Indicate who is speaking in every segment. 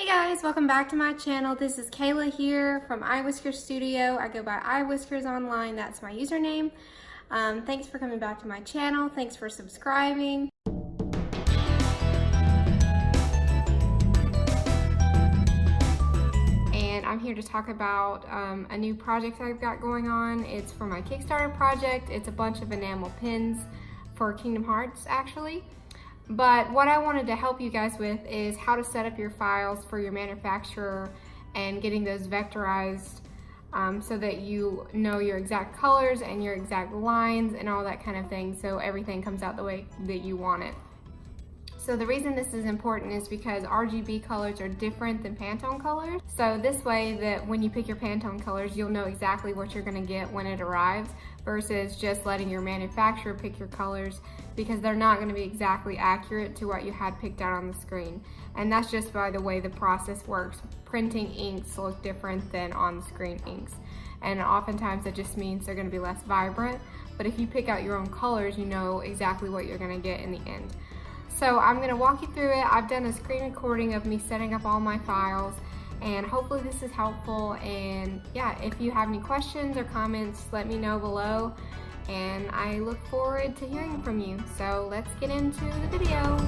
Speaker 1: Hey guys, welcome back to my channel. This is Kayla here from iWhiskers Studio. I go by iWhiskers online, that's my username. Thanks for coming back to my channel. Thanks for subscribing. And I'm here to talk about a new project I've got going on. It's for my Kickstarter project. It's a bunch of enamel pins for Kingdom Hearts actually. But what I wanted to help you guys with is how to set up your files for your manufacturer and getting those vectorized so that you know your exact colors and your exact lines and all that kind of thing, so everything comes out the way that you want it. So the reason this is important is because RGB colors are different than Pantone colors. So this way that when you pick your Pantone colors, you'll know exactly what you're gonna get when it arrives versus just letting your manufacturer pick your colors, because they're not gonna be exactly accurate to what you had picked out on the screen. And that's just by the way the process works. Printing inks look different than on-screen inks. And oftentimes it just means they're gonna be less vibrant. But if you pick out your own colors, you know exactly what you're gonna get in the end. So I'm gonna walk you through it. I've done a screen recording of me setting up all my files, and hopefully this is helpful. And yeah, if you have any questions or comments, let me know below. And I look forward to hearing from you. So let's get into the video.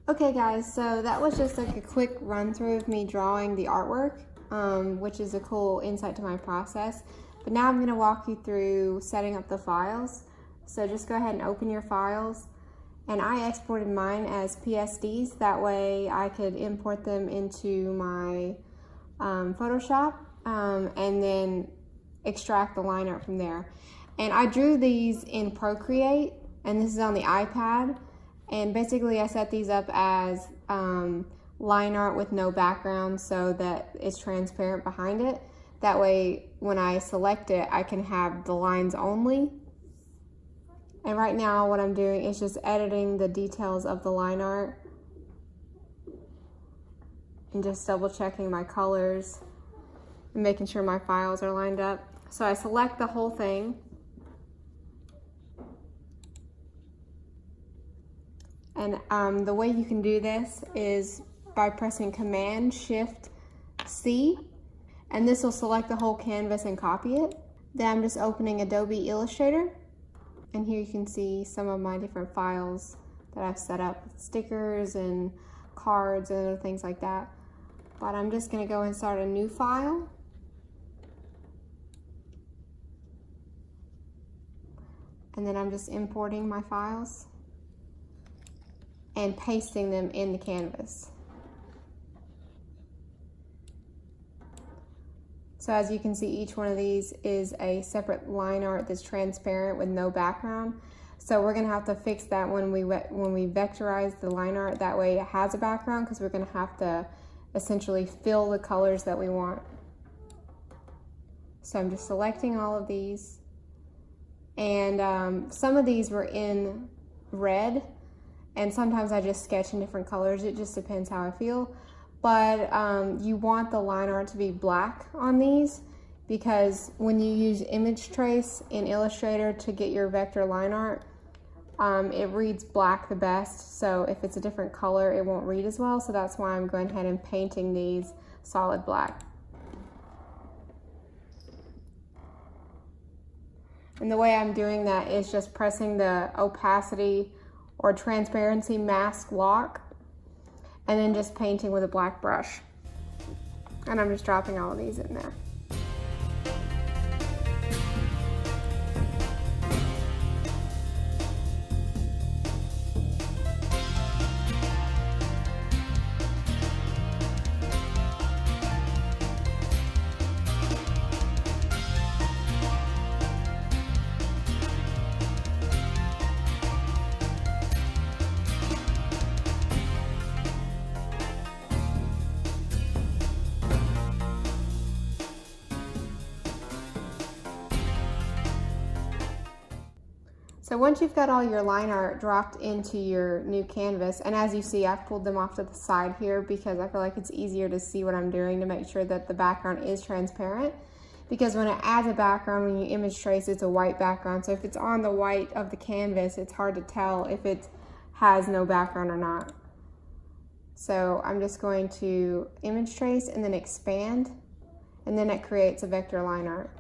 Speaker 1: Okay guys, so that was just like a quick run through of me drawing the artwork, which is a cool insight to my process. But now I'm gonna walk you through setting up the files. So just go ahead and open your files. And I exported mine as PSDs, that way I could import them into my Photoshop and then extract the line art from there. And I drew these in Procreate, and this is on the iPad. And basically I set these up as line art with no background so that it's transparent behind it. That way when I select it, I can have the lines only. And right now what I'm doing is just editing the details of the line art and just double checking my colors and making sure my files are lined up. So I select the whole thing. And the way you can do this is by pressing Command-Shift-C, and this will select the whole canvas and copy it. Then I'm just opening Adobe Illustrator, and here you can see some of my different files that I've set up, stickers and cards and other things like that. But I'm just gonna go and start a new file. And then I'm just importing my files and pasting them in the canvas. So as you can see, each one of these is a separate line art that's transparent with no background. So we're gonna have to fix that when we vectorize the line art. That way it has a background, because we're gonna have to essentially fill the colors that we want. So I'm just selecting all of these. And some of these were in red, and sometimes I just sketch in different colors. It just depends how I feel. But you want the line art to be black on these, because when you use image trace in Illustrator to get your vector line art, it reads black the best. So if it's a different color, it won't read as well. So that's why I'm going ahead and painting these solid black. And the way I'm doing that is just pressing the opacity or transparency mask lock, and then just painting with a black brush. And I'm just dropping all of these in there. So once you've got all your line art dropped into your new canvas, and as you see, I've pulled them off to the side here because I feel like it's easier to see what I'm doing to make sure that the background is transparent. Because when it adds a background, when you image trace, it's a white background. So if it's on the white of the canvas, it's hard to tell if it has no background or not. So I'm just going to image trace and then expand, and then it creates a vector line art.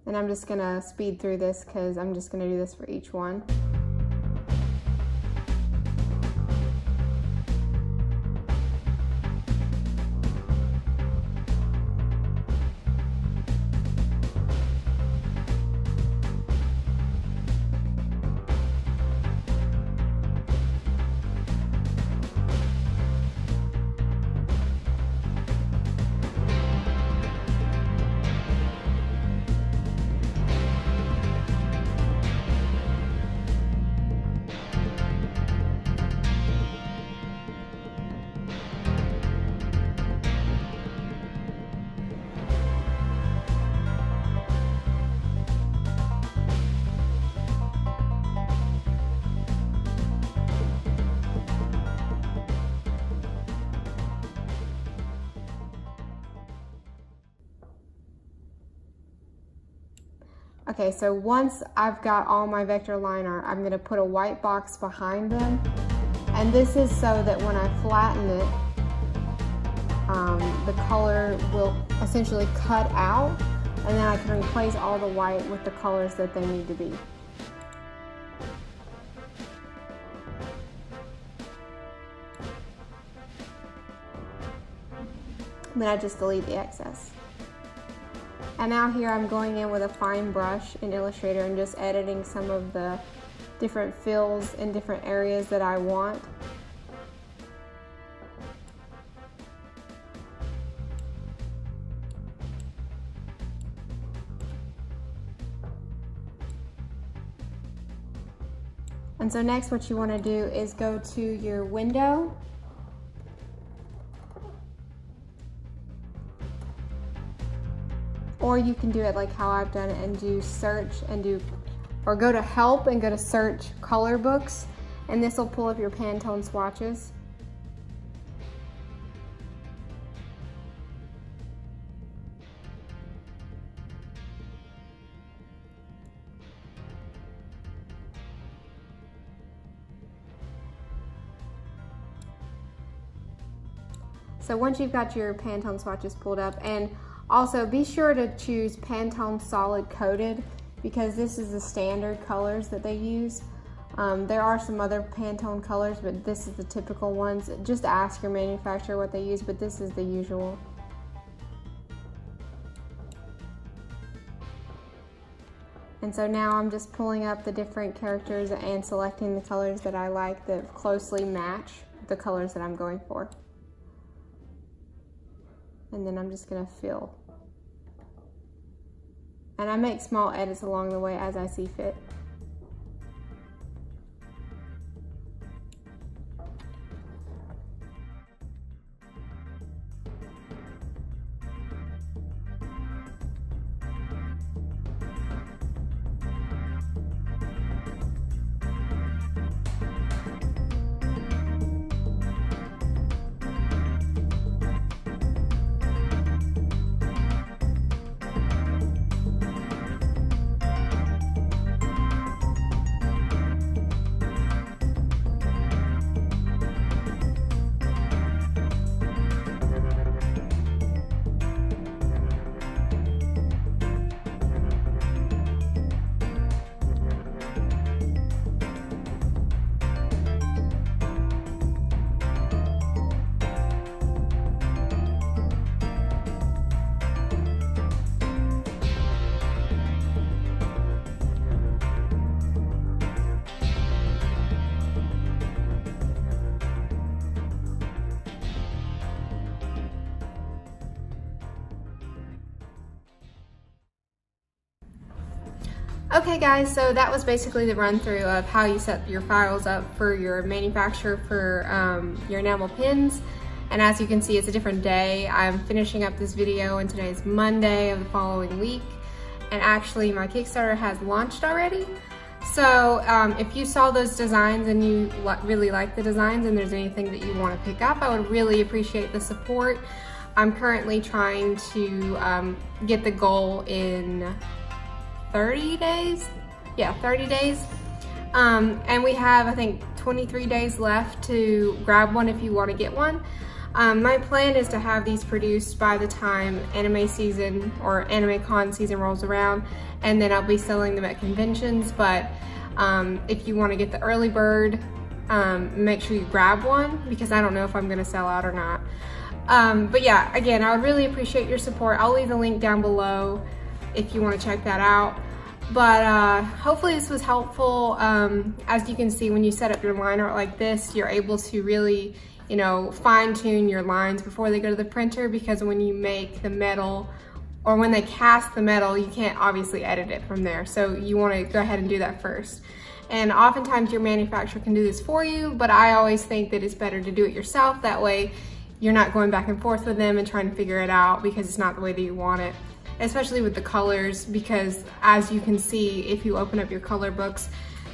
Speaker 1: And I'm just gonna speed through this because I'm just gonna do this for each one. Okay, so once I've got all my vector line art, I'm gonna put a white box behind them. And this is so that when I flatten it, the color will essentially cut out, and then I can replace all the white with the colors that they need to be. And then I just delete the excess. And now here I'm going in with a fine brush in Illustrator and just editing some of the different fills in different areas that I want. And so next what you want to do is go to your window. Or you can do it like how I've done it and do search and do, or go to help and go to search color books, and this will pull up your Pantone swatches. So once you've got your Pantone swatches pulled up, and also be sure to choose Pantone Solid Coated because this is the standard colors that they use. There are some other Pantone colors, but this is the typical ones. Just ask your manufacturer what they use, but this is the usual. And so now I'm just pulling up the different characters and selecting the colors that I like that closely match the colors that I'm going for. And then I'm just gonna fill. And I make small edits along the way as I see fit. Okay guys, so that was basically the run through of how you set your files up for your manufacturer for your enamel pins. And as you can see, it's a different day. I'm finishing up this video and today's Monday of the following week. And actually my Kickstarter has launched already. So if you saw those designs and you really like the designs and there's anything that you want to pick up, I would really appreciate the support. I'm currently trying to get the goal in 30 days. Yeah, 30 days. And we have, I think, 23 days left to grab one if you want to get one. My plan is to have these produced by the time anime season or anime con season rolls around, and then I'll be selling them at conventions. But if you want to get the early bird, make sure you grab one, because I don't know if I'm going to sell out or not. But yeah, again, I would really appreciate your support. I'll leave the link down below if you want to check that out. But hopefully this was helpful. As you can see, when you set up your line art like this, you're able to really, you know, fine tune your lines before they go to the printer, because when you make the metal or when they cast the metal, you can't obviously edit it from there. So you want to go ahead and do that first. And oftentimes your manufacturer can do this for you, but I always think that it's better to do it yourself. That way you're not going back and forth with them and trying to figure it out because it's not the way that you want it. Especially with the colors, because as you can see, if you open up your color books,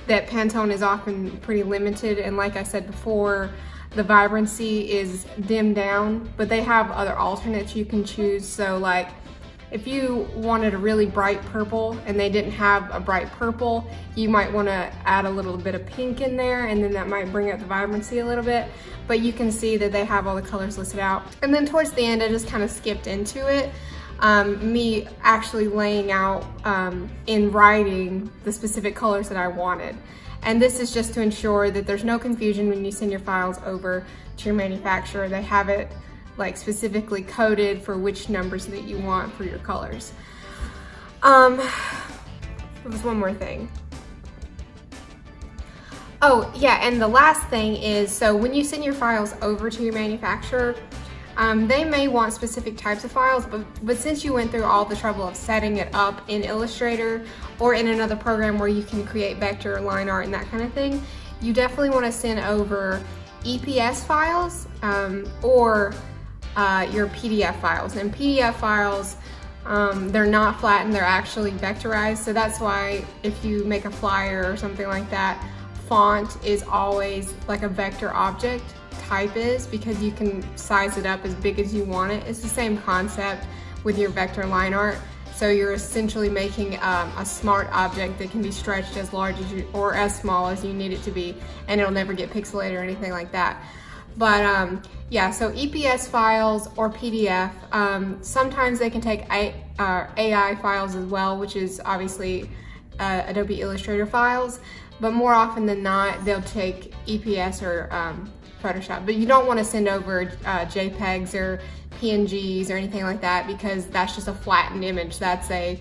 Speaker 1: that Pantone is often pretty limited. And like I said before, the vibrancy is dimmed down, but they have other alternates you can choose. So like, if you wanted a really bright purple and they didn't have a bright purple, you might want to add a little bit of pink in there, and then that might bring up the vibrancy a little bit. But you can see that they have all the colors listed out. And then towards the end, I just kind of skipped into it. Me actually laying out in writing the specific colors that I wanted. And this is just to ensure that there's no confusion when you send your files over to your manufacturer. They have it like specifically coded for which numbers that you want for your colors. There's one more thing. Oh yeah, and the last thing is, so when you send your files over to your manufacturer, they may want specific types of files, but since you went through all the trouble of setting it up in Illustrator or in another program where you can create vector, line art, and that kind of thing, you definitely want to send over EPS files or your PDF files. And PDF files, they're not flattened, they're actually vectorized. So that's why if you make a flyer or something like that, font is always like a vector object. Type is, because you can size it up as big as you want it. It's the same concept with your vector line art. So you're essentially making a smart object that can be stretched as large as you, or as small as you need it to be, and it'll never get pixelated or anything like that. But yeah, so EPS files or PDF, sometimes they can take AI files as well, which is obviously Adobe Illustrator files, but more often than not, they'll take EPS or Photoshop. But you don't want to send over JPEGs or PNGs or anything like that, because that's just a flattened image. That's a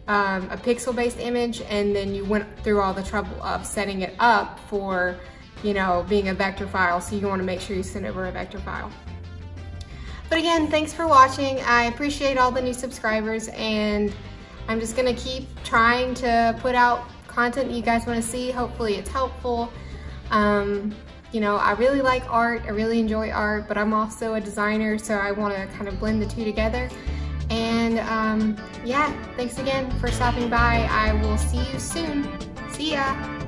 Speaker 1: pixel-based image, and then you went through all the trouble of setting it up for, you know, being a vector file. So you want to make sure you send over a vector file. But again, thanks for watching. I appreciate all the new subscribers, and I'm just gonna keep trying to put out content that you guys want to see. Hopefully it's helpful. You know, I really like art, I really enjoy art, but I'm also a designer, so I want to kind of blend the two together. And yeah, thanks again for stopping by. I will see you soon. See ya!